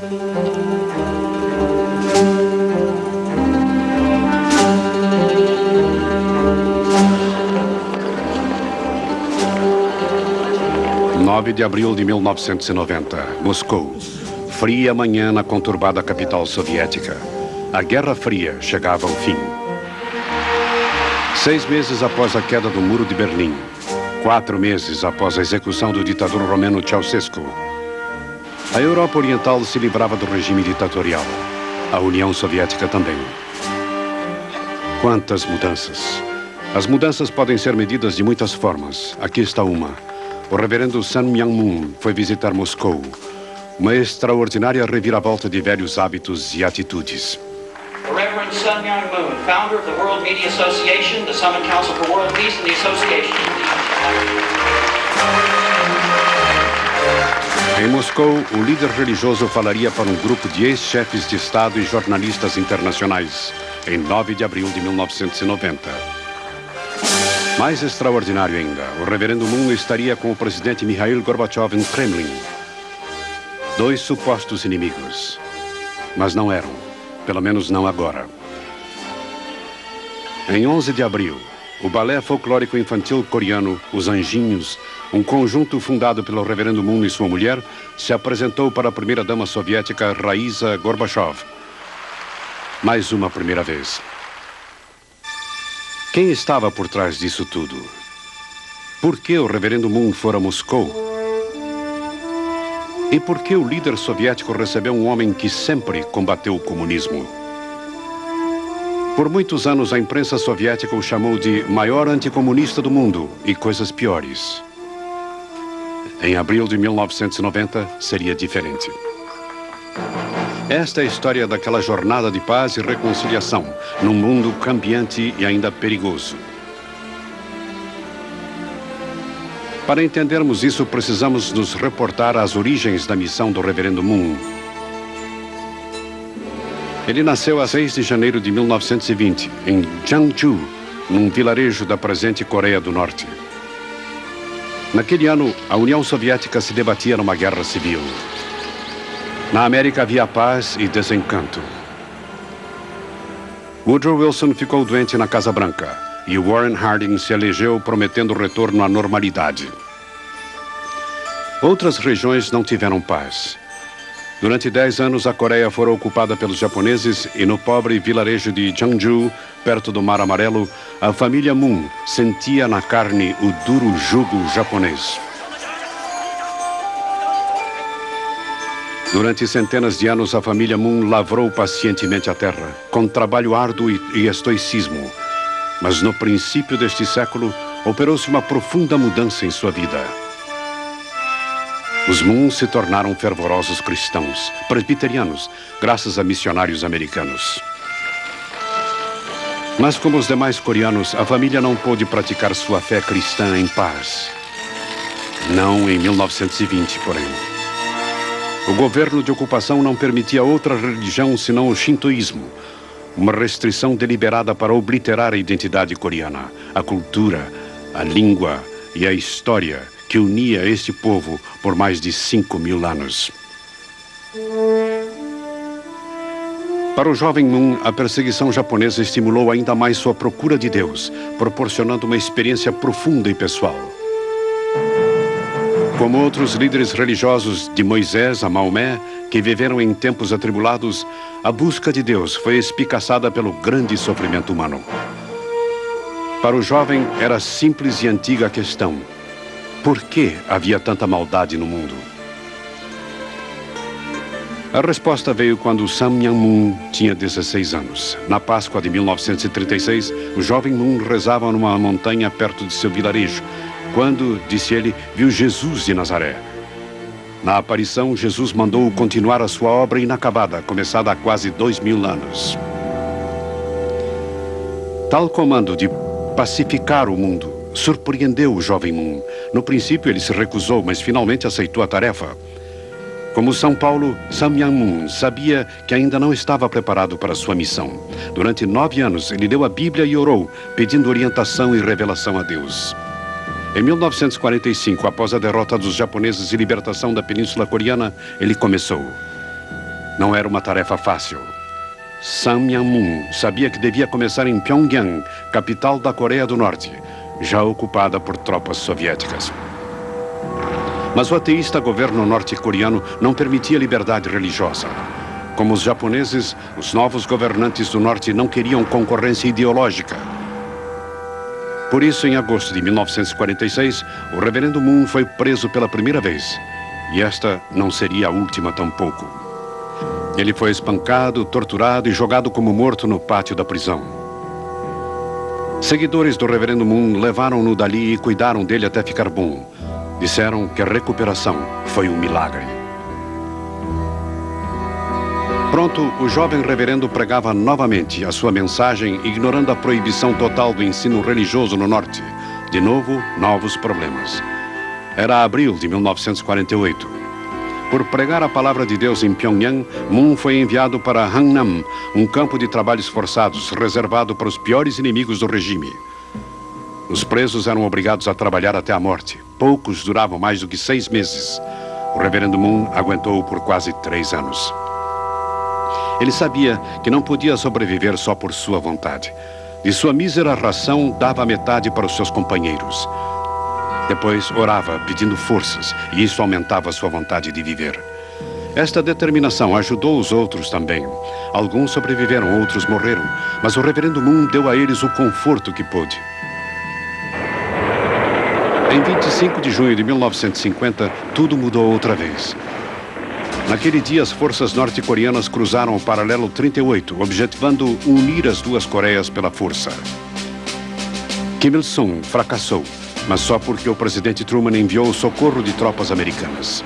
(9 de abril de 1990, Moscou. Fria manhã na conturbada capital soviética. A Guerra Fria chegava ao fim. 6 meses após a queda do Muro de Berlim. 4 meses após a execução do ditador romeno Ceausescu. A Europa Oriental se livrava do regime ditatorial. A União Soviética também. Quantas mudanças! As mudanças podem ser medidas de muitas formas. Aqui está uma. O reverendo Sun Myung Moon foi visitar Moscou. Uma extraordinária reviravolta de velhos hábitos e atitudes. The Reverend Sun Myung Moon, founder of the World Media Association, the Summit Council for World Peace, and the Association. Em Moscou, o líder religioso falaria para um grupo de ex-chefes de Estado e jornalistas internacionais, em 9 de abril de 1990. Mais extraordinário ainda, o reverendo Moon estaria com o presidente Mikhail Gorbachev no Kremlin. 2 supostos inimigos, mas não eram, pelo menos não agora. Em 11 de abril, o balé folclórico infantil coreano, Os Anjinhos, um conjunto fundado pelo reverendo Moon e sua mulher, se apresentou para a primeira-dama soviética Raisa Gorbachev. Mais uma primeira vez. Quem estava por trás disso tudo? Por que o reverendo Moon fora a Moscou? E por que o líder soviético recebeu um homem que sempre combateu o comunismo? Por muitos anos, a imprensa soviética o chamou de maior anticomunista do mundo e coisas piores. Em abril de 1990, seria diferente. Esta é a história daquela jornada de paz e reconciliação num mundo cambiante e ainda perigoso. Para entendermos isso, precisamos nos reportar às origens da missão do reverendo Moon. Ele nasceu a 6 de janeiro de 1920, em Gwangju, num vilarejo da presente Coreia do Norte. Naquele ano, a União Soviética se debatia numa guerra civil. Na América havia paz e desencanto. Woodrow Wilson ficou doente na Casa Branca e Warren Harding se elegeu prometendo retorno à normalidade. Outras regiões não tiveram paz. Durante 10 anos, a Coreia fora ocupada pelos japoneses e no pobre vilarejo de Gwangju, perto do Mar Amarelo, a família Moon sentia na carne o duro jugo japonês. Durante centenas de anos, a família Moon lavrou pacientemente a terra, com trabalho árduo e estoicismo. Mas no princípio deste século, operou-se uma profunda mudança em sua vida. Os Moon se tornaram fervorosos cristãos, presbiterianos, graças a missionários americanos. Mas como os demais coreanos, a família não pôde praticar sua fé cristã em paz. Não em 1920, porém. O governo de ocupação não permitia outra religião senão o shintoísmo, uma restrição deliberada para obliterar a identidade coreana, a cultura, a língua e a história que unia este povo por mais de 5.000 anos. Para o jovem Moon, a perseguição japonesa estimulou ainda mais sua procura de Deus, proporcionando uma experiência profunda e pessoal. Como outros líderes religiosos, de Moisés a Maomé, que viveram em tempos atribulados, a busca de Deus foi espicaçada pelo grande sofrimento humano. Para o jovem, era simples e antiga a questão: por que havia tanta maldade no mundo? A resposta veio quando Sun Myung Moon tinha 16 anos. Na Páscoa de 1936, o jovem Moon rezava numa montanha perto de seu vilarejo, quando, disse ele, viu Jesus de Nazaré. Na aparição, Jesus mandou-o continuar a sua obra inacabada, começada há quase 2.000 anos. Tal comando de pacificar o mundo surpreendeu o jovem Moon. No princípio, ele se recusou, mas finalmente aceitou a tarefa. Como São Paulo, Sun Myung Moon sabia que ainda não estava preparado para sua missão. Durante 9 anos, ele leu a Bíblia e orou, pedindo orientação e revelação a Deus. Em 1945, após a derrota dos japoneses e libertação da Península Coreana, ele começou. Não era uma tarefa fácil. Sun Myung-moon sabia que devia começar em Pyongyang, capital da Coreia do Norte, já ocupada por tropas soviéticas. Mas o ateísta governo norte-coreano não permitia liberdade religiosa. Como os japoneses, os novos governantes do norte não queriam concorrência ideológica. Por isso, em agosto de 1946, o reverendo Moon foi preso pela primeira vez. E esta não seria a última tampouco. Ele foi espancado, torturado e jogado como morto no pátio da prisão. Seguidores do reverendo Moon levaram-no dali e cuidaram dele até ficar bom. Disseram que a recuperação foi um milagre. Pronto, o jovem reverendo pregava novamente a sua mensagem, ignorando a proibição total do ensino religioso no norte. De novo, novos problemas. Era abril de 1948. Por pregar a palavra de Deus em Pyongyang, Moon foi enviado para Hangnam, um campo de trabalhos forçados reservado para os piores inimigos do regime. Os presos eram obrigados a trabalhar até a morte. Poucos duravam mais do que 6 meses. O reverendo Moon aguentou por quase 3 anos. Ele sabia que não podia sobreviver só por sua vontade. De sua mísera ração, dava a metade para os seus companheiros. Depois orava, pedindo forças, e isso aumentava sua vontade de viver. Esta determinação ajudou os outros também. Alguns sobreviveram, outros morreram, mas o reverendo Moon deu a eles o conforto que pôde. Em 25 de junho de 1950, tudo mudou outra vez. Naquele dia, as forças norte-coreanas cruzaram o paralelo 38, objetivando unir as duas Coreias pela força. Kim Il-sung fracassou, mas só porque o presidente Truman enviou o socorro de tropas americanas.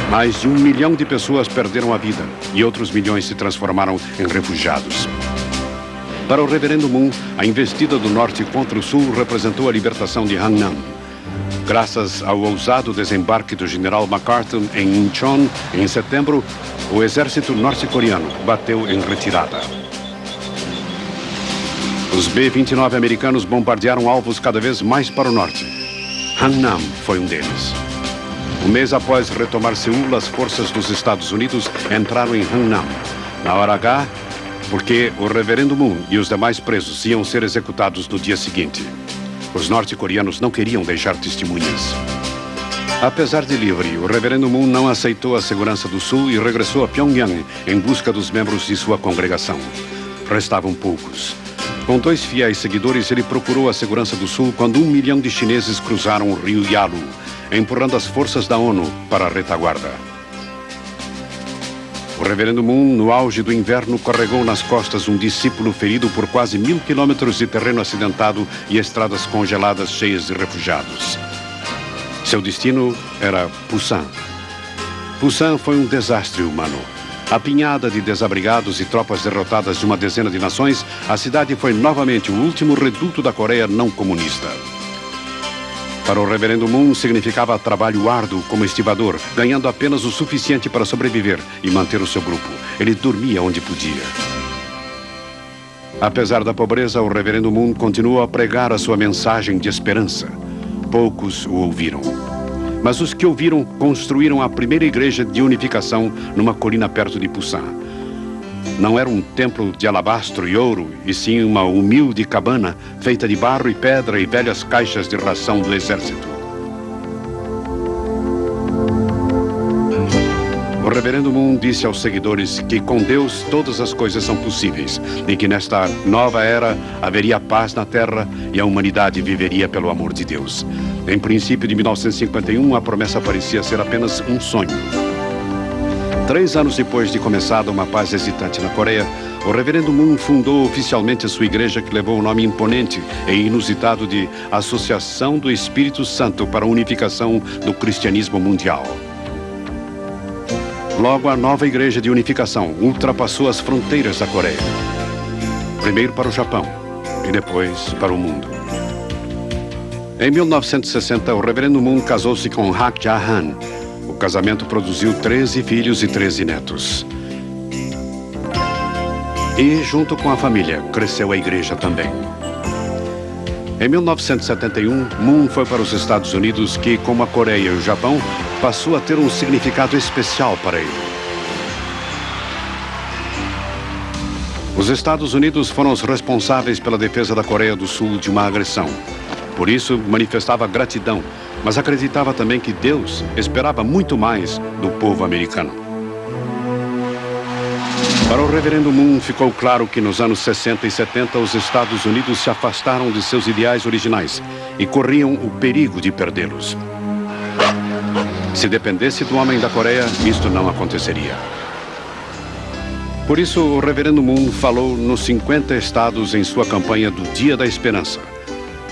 Mais de 1 milhão de pessoas perderam a vida e outros milhões se transformaram em refugiados. Para o reverendo Moon, a investida do norte contra o sul representou a libertação de Hangnam. Graças ao ousado desembarque do general MacArthur em Incheon, em setembro, o exército norte-coreano bateu em retirada. Os B-29 americanos bombardearam alvos cada vez mais para o norte. Hangnam foi um deles. Um mês após retomar Seul, as forças dos Estados Unidos entraram em Hangnam. Na hora H, porque o reverendo Moon e os demais presos iam ser executados no dia seguinte. Os norte-coreanos não queriam deixar testemunhas. Apesar de livre, o reverendo Moon não aceitou a segurança do sul e regressou a Pyongyang em busca dos membros de sua congregação. Restavam poucos. Com 2 fiéis seguidores, ele procurou a segurança do sul quando 1 milhão de chineses cruzaram o rio Yalu, empurrando as forças da ONU para a retaguarda. O reverendo Moon, no auge do inverno, carregou nas costas um discípulo ferido por quase 1000 quilômetros de terreno acidentado e estradas congeladas cheias de refugiados. Seu destino era Pusan. Pusan foi um desastre humano. Apinhada de desabrigados e tropas derrotadas de uma dezena de nações, a cidade foi novamente o último reduto da Coreia não comunista. Para o reverendo Moon, significava trabalho árduo como estibador, ganhando apenas o suficiente para sobreviver e manter o seu grupo. Ele dormia onde podia. Apesar da pobreza, o reverendo Moon continuou a pregar a sua mensagem de esperança. Poucos o ouviram. Mas os que ouviram construíram a primeira igreja de unificação numa colina perto de Pusan. Não era um templo de alabastro e ouro, e sim uma humilde cabana feita de barro e pedra e velhas caixas de ração do exército. O reverendo Moon disse aos seguidores que com Deus todas as coisas são possíveis e que nesta nova era haveria paz na terra e a humanidade viveria pelo amor de Deus. Em princípio de 1951, a promessa parecia ser apenas um sonho. 3 anos depois de começada uma paz hesitante na Coreia, o reverendo Moon fundou oficialmente a sua igreja, que levou o nome imponente e inusitado de Associação do Espírito Santo para a Unificação do Cristianismo Mundial. Logo, a nova igreja de unificação ultrapassou as fronteiras da Coreia. Primeiro para o Japão e depois para o mundo. Em 1960, o reverendo Moon casou-se com Hak Ja-han. O casamento produziu 13 filhos e 13 netos. E, junto com a família, cresceu a igreja também. Em 1971, Moon foi para os Estados Unidos, que, como a Coreia e o Japão, passou a ter um significado especial para ele. Os Estados Unidos foram os responsáveis pela defesa da Coreia do Sul de uma agressão. Por isso, manifestava gratidão, mas acreditava também que Deus esperava muito mais do povo americano. Para o reverendo Moon, ficou claro que nos anos 60 e 70 os Estados Unidos se afastaram de seus ideais originais e corriam o perigo de perdê-los. Se dependesse do homem da Coreia, isto não aconteceria. Por isso, o reverendo Moon falou nos 50 estados em sua campanha do Dia da Esperança.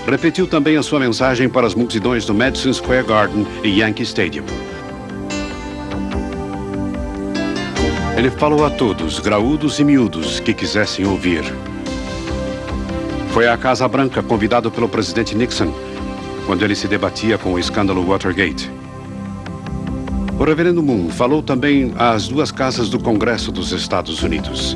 Repetiu também a sua mensagem para as multidões do Madison Square Garden e Yankee Stadium. Ele falou a todos, graúdos e miúdos, que quisessem ouvir. Foi à Casa Branca convidado pelo presidente Nixon, quando ele se debatia com o escândalo Watergate. O reverendo Moon falou também às duas casas do Congresso dos Estados Unidos.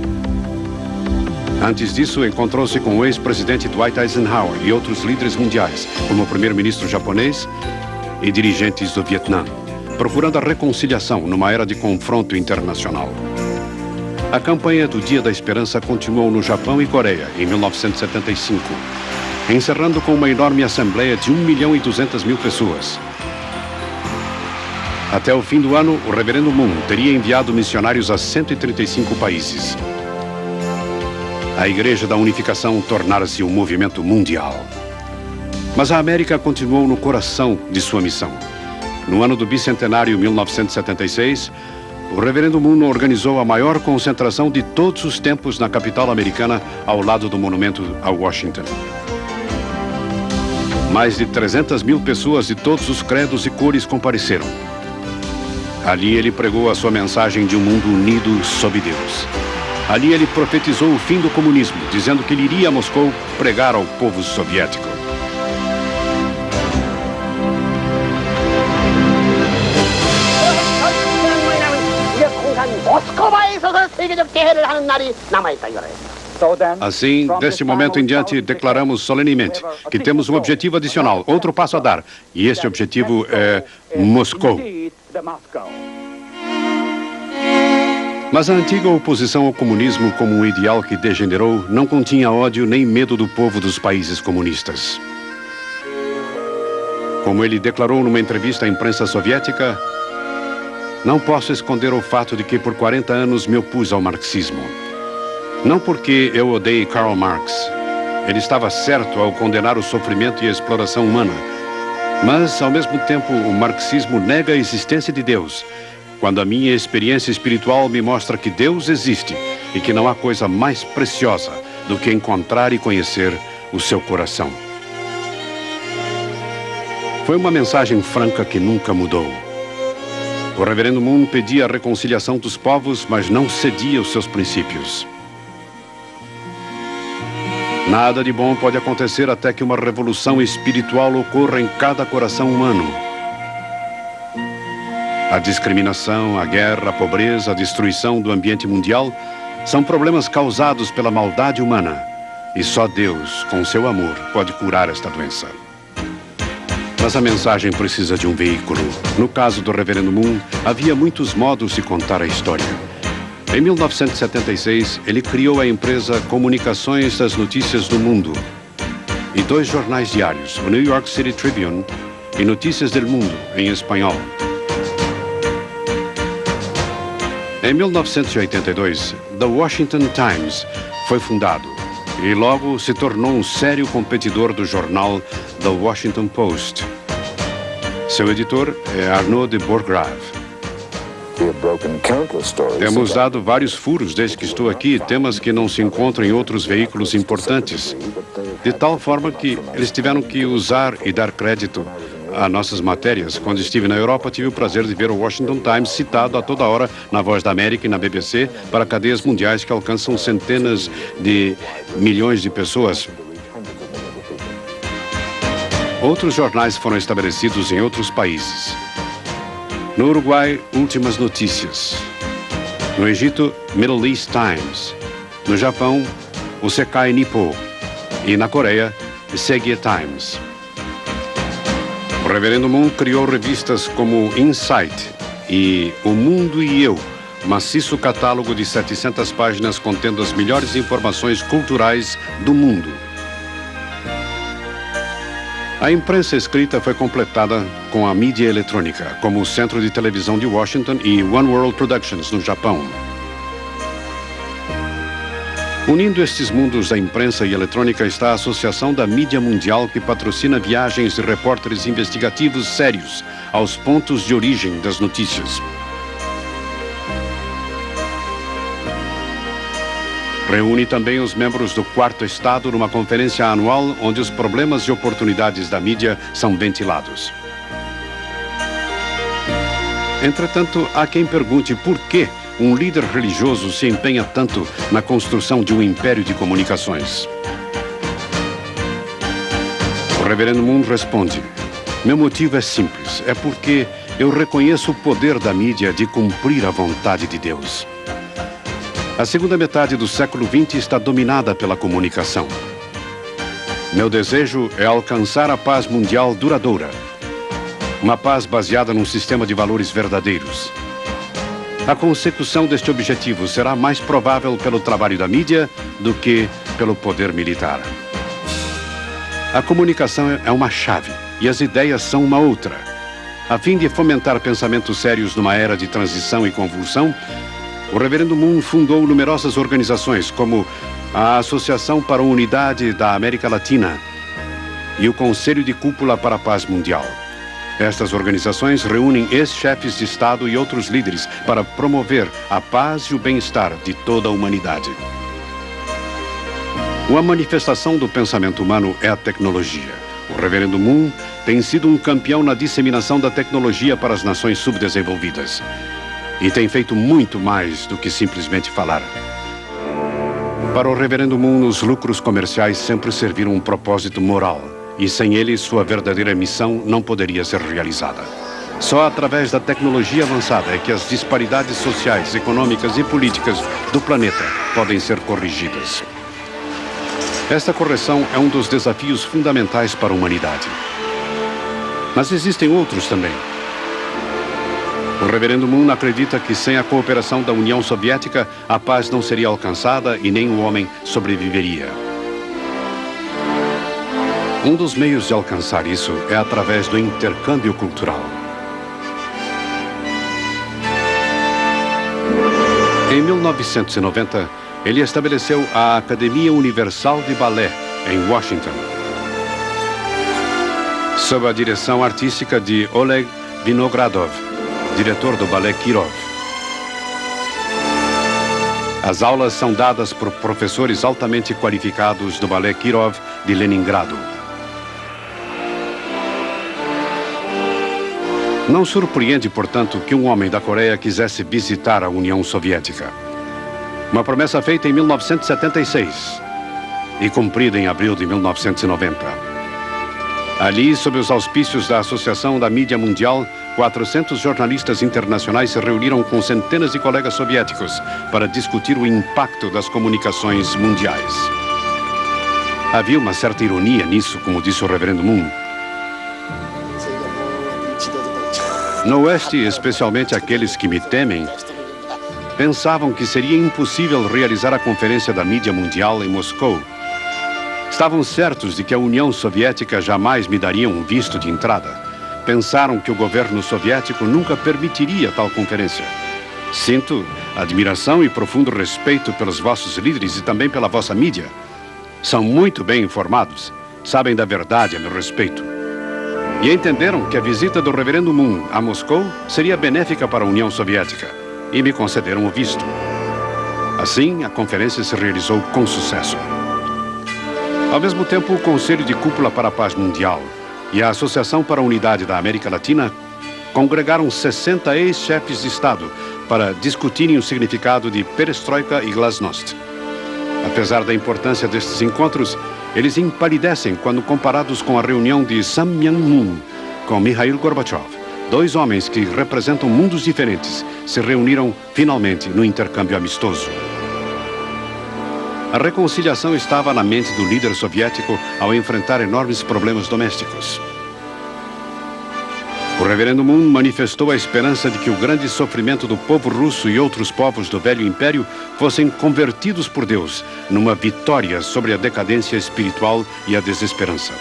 Antes disso, encontrou-se com o ex-presidente Dwight Eisenhower e outros líderes mundiais, como o primeiro-ministro japonês e dirigentes do Vietnã, procurando a reconciliação numa era de confronto internacional. A campanha do Dia da Esperança continuou no Japão e Coreia, em 1975, encerrando com uma enorme assembleia de 1.200.000 pessoas. Até o fim do ano, o reverendo Moon teria enviado missionários a 135 países. A Igreja da Unificação tornara-se um movimento mundial. Mas a América continuou no coração de sua missão. No ano do bicentenário 1976, o reverendo Moon organizou a maior concentração de todos os tempos na capital americana, ao lado do monumento a Washington. Mais de 300.000 pessoas de todos os credos e cores compareceram. Ali ele pregou a sua mensagem de um mundo unido sob Deus. Ali ele profetizou o fim do comunismo, dizendo que ele iria a Moscou pregar ao povo soviético. Assim, deste momento em diante, declaramos solenemente que temos um objetivo adicional, outro passo a dar. E este objetivo é Moscou. Mas a antiga oposição ao comunismo como um ideal que degenerou não continha ódio nem medo do povo dos países comunistas. Como ele declarou numa entrevista à imprensa soviética, não posso esconder o fato de que por 40 anos me opus ao marxismo. Não porque eu odeie Karl Marx. Ele estava certo ao condenar o sofrimento e a exploração humana. Mas, ao mesmo tempo, o marxismo nega a existência de Deus, quando a minha experiência espiritual me mostra que Deus existe e que não há coisa mais preciosa do que encontrar e conhecer o seu coração. Foi uma mensagem franca que nunca mudou. O reverendo Moon pedia a reconciliação dos povos, mas não cedia os seus princípios. Nada de bom pode acontecer até que uma revolução espiritual ocorra em cada coração humano. A discriminação, a guerra, a pobreza, a destruição do ambiente mundial são problemas causados pela maldade humana. E só Deus, com seu amor, pode curar esta doença. Mas a mensagem precisa de um veículo. No caso do reverendo Moon, havia muitos modos de contar a história. Em 1976, ele criou a empresa Comunicações das Notícias do Mundo e 2 jornais diários, o New York City Tribune e Notícias del Mundo, em espanhol. Em 1982, The Washington Times foi fundado e logo se tornou um sério competidor do jornal The Washington Post. Seu editor é Arnaud de Bourgrave. Temos dado vários furos desde que estou aqui, temas que não se encontram em outros veículos importantes, de tal forma que eles tiveram que usar e dar crédito a nossas matérias. Quando estive na Europa, tive o prazer de ver o Washington Times citado a toda hora na Voz da América e na BBC para cadeias mundiais que alcançam centenas de milhões de pessoas. Outros jornais foram estabelecidos em outros países. No Uruguai, Últimas Notícias. No Egito, Middle East Times. No Japão, o Sekai Nippo. E na Coreia, Segye Times. O reverendo Moon criou revistas como Insight e O Mundo e Eu, maciço catálogo de 700 páginas contendo as melhores informações culturais do mundo. A imprensa escrita foi completada com a mídia eletrônica, como o Centro de Televisão de Washington e One World Productions, no Japão. Unindo estes mundos da imprensa e eletrônica está a Associação da Mídia Mundial, que patrocina viagens de repórteres investigativos sérios aos pontos de origem das notícias. Reúne também os membros do Quarto Estado numa conferência anual onde os problemas e oportunidades da mídia são ventilados. Entretanto, há quem pergunte por que um líder religioso se empenha tanto na construção de um império de comunicações. O Reverendo Moon responde: meu motivo é simples, é porque eu reconheço o poder da mídia de cumprir a vontade de Deus. A segunda metade do século XX está dominada pela comunicação. Meu desejo é alcançar a paz mundial duradoura. Uma paz baseada num sistema de valores verdadeiros. A consecução deste objetivo será mais provável pelo trabalho da mídia do que pelo poder militar. A comunicação é uma chave e as ideias são uma outra. A fim de fomentar pensamentos sérios numa era de transição e convulsão, o Reverendo Moon fundou numerosas organizações, como a Associação para a Unidade da América Latina e o Conselho de Cúpula para a Paz Mundial. Estas organizações reúnem ex-chefes de Estado e outros líderes para promover a paz e o bem-estar de toda a humanidade. Uma manifestação do pensamento humano é a tecnologia. O Reverendo Moon tem sido um campeão na disseminação da tecnologia para as nações subdesenvolvidas. E tem feito muito mais do que simplesmente falar. Para o Reverendo Moon, os lucros comerciais sempre serviram um propósito moral. E sem ele, sua verdadeira missão não poderia ser realizada. Só através da tecnologia avançada é que as disparidades sociais, econômicas e políticas do planeta podem ser corrigidas. Esta correção é um dos desafios fundamentais para a humanidade. Mas existem outros também. O Reverendo Moon acredita que sem a cooperação da União Soviética, a paz não seria alcançada e nem o homem sobreviveria. Um dos meios de alcançar isso é através do intercâmbio cultural. Em 1990, ele estabeleceu a Academia Universal de Balé, em Washington, sob a direção artística de Oleg Vinogradov, diretor do Balé Kirov. As aulas são dadas por professores altamente qualificados do Balé Kirov de Leningrado. Não surpreende, portanto, que um homem da Coreia quisesse visitar a União Soviética. Uma promessa feita em 1976 e cumprida em abril de 1990. Ali, sob os auspícios da Associação da Mídia Mundial, 400 jornalistas internacionais se reuniram com centenas de colegas soviéticos para discutir o impacto das comunicações mundiais. Havia uma certa ironia nisso, como disse o Reverendo Moon. No Oeste, especialmente aqueles que me temem, pensavam que seria impossível realizar a Conferência da Mídia Mundial em Moscou. Estavam certos de que a União Soviética jamais me daria um visto de entrada. Pensaram que o governo soviético nunca permitiria tal conferência. Sinto admiração e profundo respeito pelos vossos líderes e também pela vossa mídia. São muito bem informados, sabem da verdade a meu respeito. E entenderam que a visita do Reverendo Moon a Moscou seria benéfica para a União Soviética e me concederam o visto. Assim, a conferência se realizou com sucesso. Ao mesmo tempo, o Conselho de Cúpula para a Paz Mundial e a Associação para a Unidade da América Latina congregaram 60 ex-chefes de Estado para discutirem o significado de perestroika e glasnost. Apesar da importância destes encontros, eles empalidecem quando comparados com a reunião de Samyang-moon com Mikhail Gorbachev. Dois homens que representam mundos diferentes se reuniram finalmente no intercâmbio amistoso. A reconciliação estava na mente do líder soviético ao enfrentar enormes problemas domésticos. O reverendo Moon manifestou a esperança de que o grande sofrimento do povo russo e outros povos do velho império fossem convertidos por Deus numa vitória sobre a decadência espiritual e a desesperança.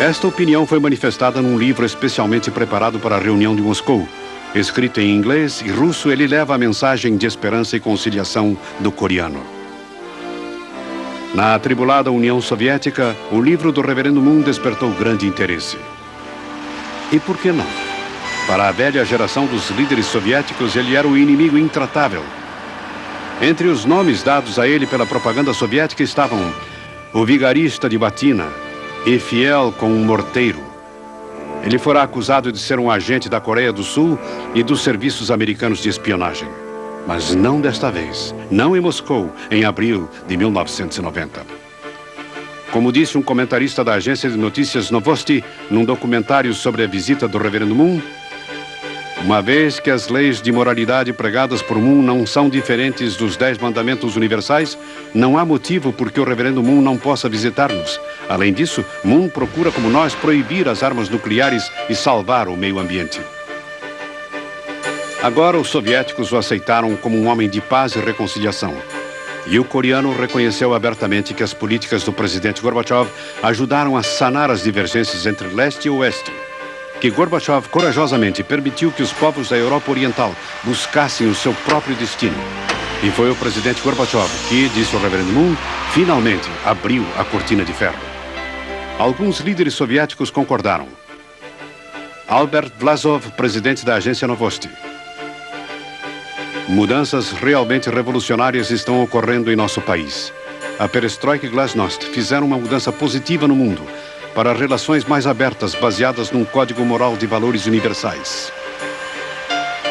Esta opinião foi manifestada num livro especialmente preparado para a reunião de Moscou. Escrito em inglês e russo, ele leva a mensagem de esperança e conciliação do coreano. Na atribulada União Soviética, o livro do reverendo Moon despertou grande interesse. E por que não? Para a velha geração dos líderes soviéticos, ele era o inimigo intratável. Entre os nomes dados a ele pela propaganda soviética estavam o vigarista de batina e fiel com um morteiro. Ele fora acusado de ser um agente da Coreia do Sul e dos serviços americanos de espionagem. Mas não desta vez, não em Moscou, em abril de 1990. Como disse um comentarista da agência de notícias Novosti, num documentário sobre a visita do reverendo Moon, uma vez que as leis de moralidade pregadas por Moon não são diferentes dos 10 mandamentos universais, não há motivo por que o reverendo Moon não possa visitar-nos. Além disso, Moon procura, como nós, proibir as armas nucleares e salvar o meio ambiente. Agora os soviéticos o aceitaram como um homem de paz e reconciliação. E o coreano reconheceu abertamente que as políticas do presidente Gorbachev ajudaram a sanar as divergências entre leste e oeste. Que Gorbachev corajosamente permitiu que os povos da Europa Oriental buscassem o seu próprio destino. E foi o presidente Gorbachev que, disse o reverendo Moon, finalmente abriu a cortina de ferro. Alguns líderes soviéticos concordaram. Albert Vlasov, presidente da agência Novosti. Mudanças realmente revolucionárias estão ocorrendo em nosso país. A Perestroika e Glasnost fizeram uma mudança positiva no mundo para relações mais abertas, baseadas num código moral de valores universais.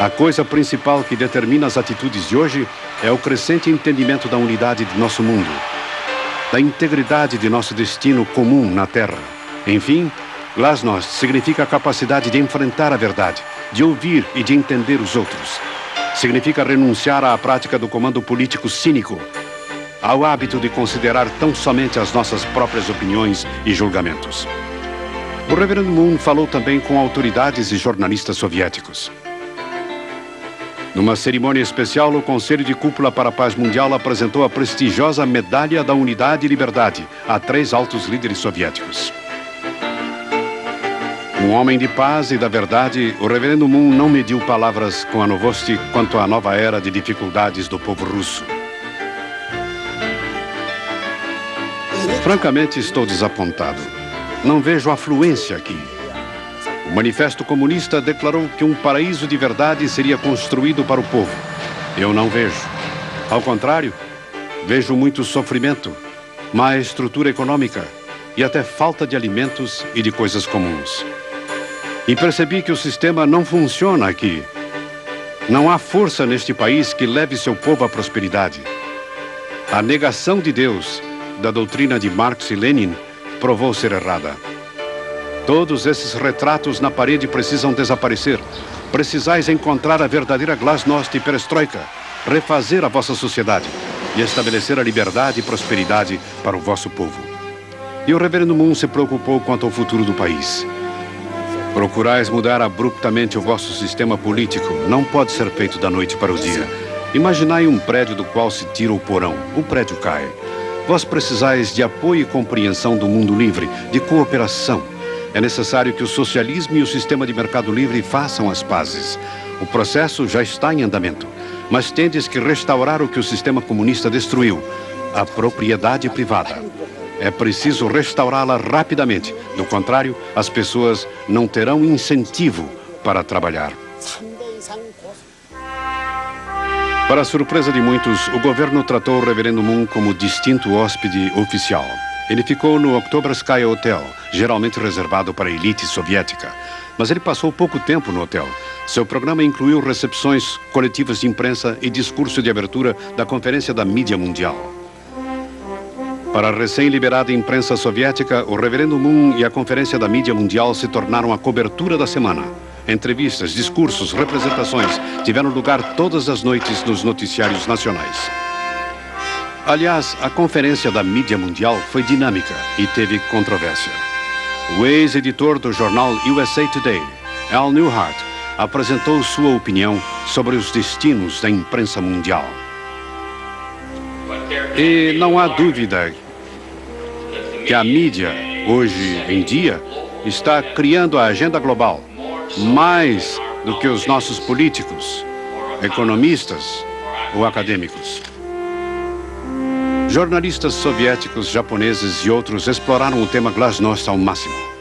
A coisa principal que determina as atitudes de hoje é o crescente entendimento da unidade de nosso mundo, da integridade de nosso destino comum na Terra. Enfim, Glasnost significa a capacidade de enfrentar a verdade, de ouvir e de entender os outros. Significa renunciar à prática do comando político cínico, ao hábito de considerar tão somente as nossas próprias opiniões e julgamentos. O reverendo Moon falou também com autoridades e jornalistas soviéticos. Numa cerimônia especial, o Conselho de Cúpula para a Paz Mundial apresentou a prestigiosa Medalha da Unidade e Liberdade a 3 altos líderes soviéticos. Um homem de paz e da verdade, o reverendo Moon não mediu palavras com a Novosti quanto à nova era de dificuldades do povo russo. Francamente, estou desapontado. Não vejo afluência aqui. O Manifesto Comunista declarou que um paraíso de verdade seria construído para o povo. Eu não vejo. Ao contrário, vejo muito sofrimento, má estrutura econômica e até falta de alimentos e de coisas comuns. E percebi que o sistema não funciona aqui. Não há força neste país que leve seu povo à prosperidade. A negação de Deus, da doutrina de Marx e Lenin, provou ser errada. Todos esses retratos na parede precisam desaparecer. Precisais encontrar a verdadeira Glasnost e Perestroika, refazer a vossa sociedade e estabelecer a liberdade e prosperidade para o vosso povo. E o reverendo Moon se preocupou quanto ao futuro do país. Procurais mudar abruptamente o vosso sistema político. Não pode ser feito da noite para o dia. Imaginai um prédio do qual se tira o porão. O prédio cai. Vós precisais de apoio e compreensão do mundo livre, de cooperação. É necessário que o socialismo e o sistema de mercado livre façam as pazes. O processo já está em andamento, mas tendes que restaurar o que o sistema comunista destruiu, a propriedade privada. É preciso restaurá-la rapidamente. Do contrário, as pessoas não terão incentivo para trabalhar. Para a surpresa de muitos, o governo tratou o reverendo Moon como distinto hóspede oficial. Ele ficou no Oktoberskaya Hotel, geralmente reservado para a elite soviética. Mas ele passou pouco tempo no hotel. Seu programa incluiu recepções coletivas de imprensa e discurso de abertura da Conferência da Mídia Mundial. Para a recém-liberada imprensa soviética, o reverendo Moon e a Conferência da Mídia Mundial se tornaram a cobertura da semana. Entrevistas, discursos, representações tiveram lugar todas as noites nos noticiários nacionais. Aliás, a Conferência da Mídia Mundial foi dinâmica e teve controvérsia. O ex-editor do jornal USA Today, Al Newhart, apresentou sua opinião sobre os destinos da imprensa mundial. E não há dúvida que a mídia, hoje em dia, está criando a agenda global, mais do que os nossos políticos, economistas ou acadêmicos. Jornalistas soviéticos, japoneses e outros exploraram o tema glasnost ao máximo.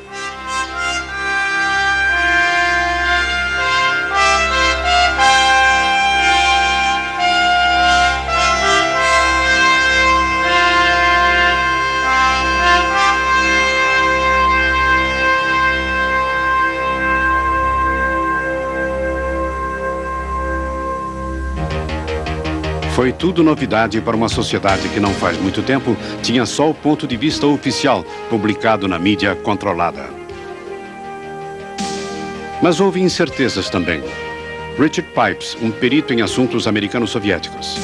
Foi tudo novidade para uma sociedade que não faz muito tempo tinha só o ponto de vista oficial publicado na mídia controlada. Mas houve incertezas também. Richard Pipes, um perito em assuntos americano-soviéticos.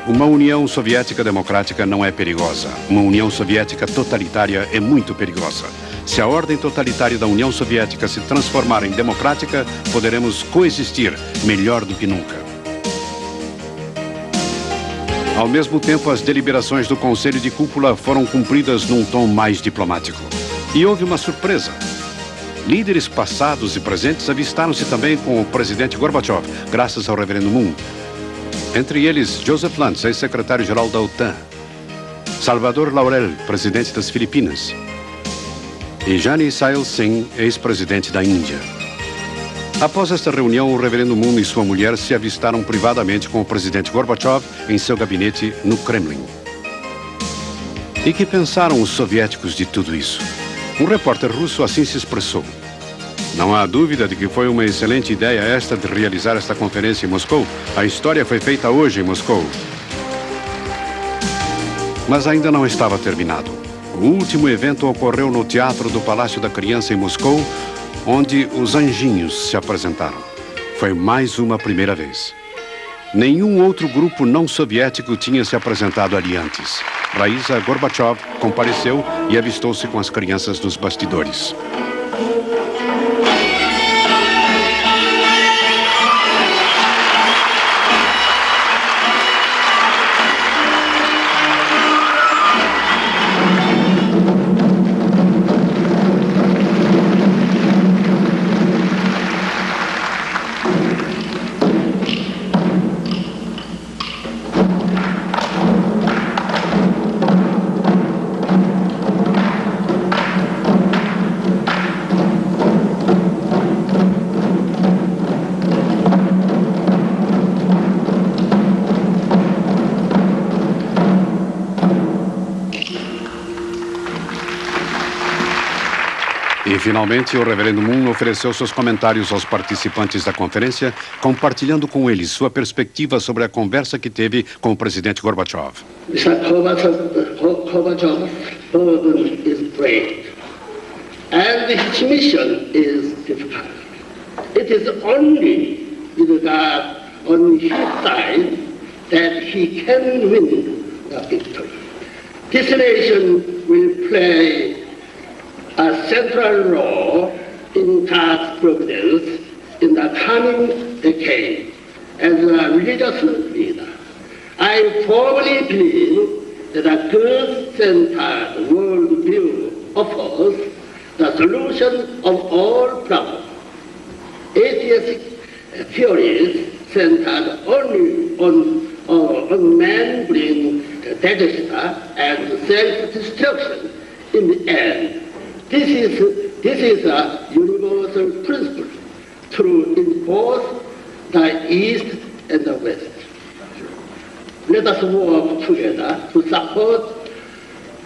Uma União Soviética democrática não é perigosa. Uma União Soviética totalitária é muito perigosa. Se a ordem totalitária da União Soviética se transformar em democrática, poderemos coexistir melhor do que nunca. Ao mesmo tempo, as deliberações do Conselho de Cúpula foram cumpridas num tom mais diplomático. E houve uma surpresa. Líderes passados e presentes avistaram-se também com o presidente Gorbachev, graças ao reverendo Moon. Entre eles, Joseph Lantz, ex-secretário-geral da OTAN, Salvador Laurel, presidente das Filipinas, e Jani Sail Singh, ex-presidente da Índia. Após esta reunião, o reverendo Moon e sua mulher se avistaram privadamente com o presidente Gorbachev em seu gabinete no Kremlin. E que pensaram os soviéticos de tudo isso? Um repórter russo assim se expressou. Não há dúvida de que foi uma excelente ideia esta de realizar esta conferência em Moscou. A história foi feita hoje em Moscou. Mas ainda não estava terminado. O último evento ocorreu no Teatro do Palácio da Criança em Moscou, onde os anjinhos se apresentaram. Foi mais uma primeira vez. Nenhum outro grupo não soviético tinha se apresentado ali antes. Raisa Gorbachev compareceu e avistou-se com as crianças nos bastidores. E, finalmente, o reverendo Moon ofereceu seus comentários aos participantes da conferência, compartilhando com eles sua perspectiva sobre a conversa que teve com o presidente Gorbachev. Gorbachev is great, and his mission is difficult. It is only with God on his side that he can win the victory. This nation will play a central role in God's providence in the coming decade. As a religious leader, I firmly believe that a God-centered worldview offers the solution of all problems. Atheistic theories centered only on man being disaster and self-destruction in the end. This is a universal principle true in both the East and the West. Let us work together to support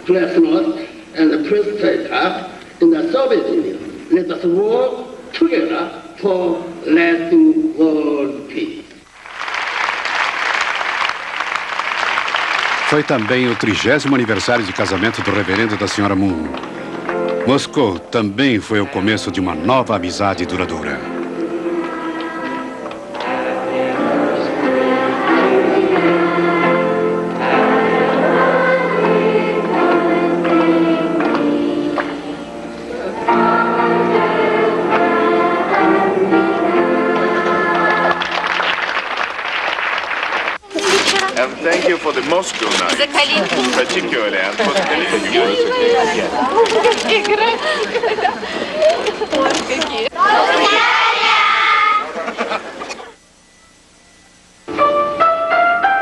Glasnost and Prince Treta in the Soviet Union. Let us work together for lasting world peace. Foi também o 30º aniversário de casamento do reverendo e da senhora Moon. Moscou também foi o começo de uma nova amizade duradoura. And thank you for the Moscow night, particularly, and for the delivery.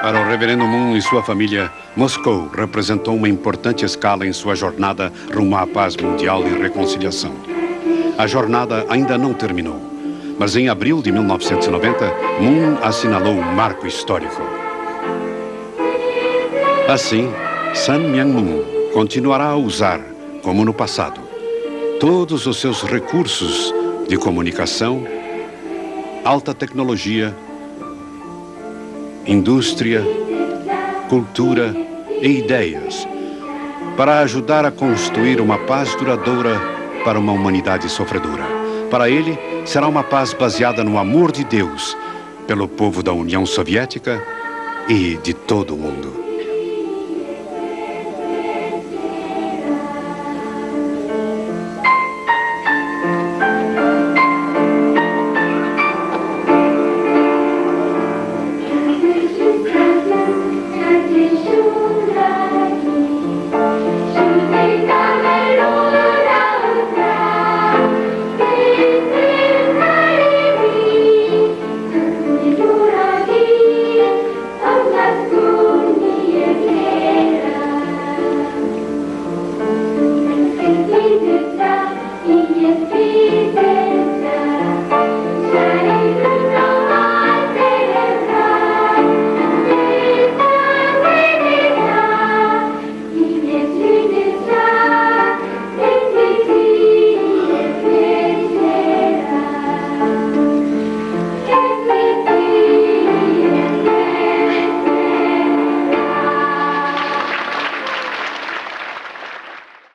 Para o Reverendo Moon e sua família, Moscou representou uma importante escala em sua jornada rumo à paz mundial e reconciliação. A jornada ainda não terminou, mas em abril de 1990, Moon assinalou um marco histórico. Assim, Sun Myung Moon continuará a usar, como no passado, todos os seus recursos de comunicação, alta tecnologia, indústria, cultura e ideias para ajudar a construir uma paz duradoura para uma humanidade sofredora. Para ele, será uma paz baseada no amor de Deus pelo povo da União Soviética e de todo o mundo.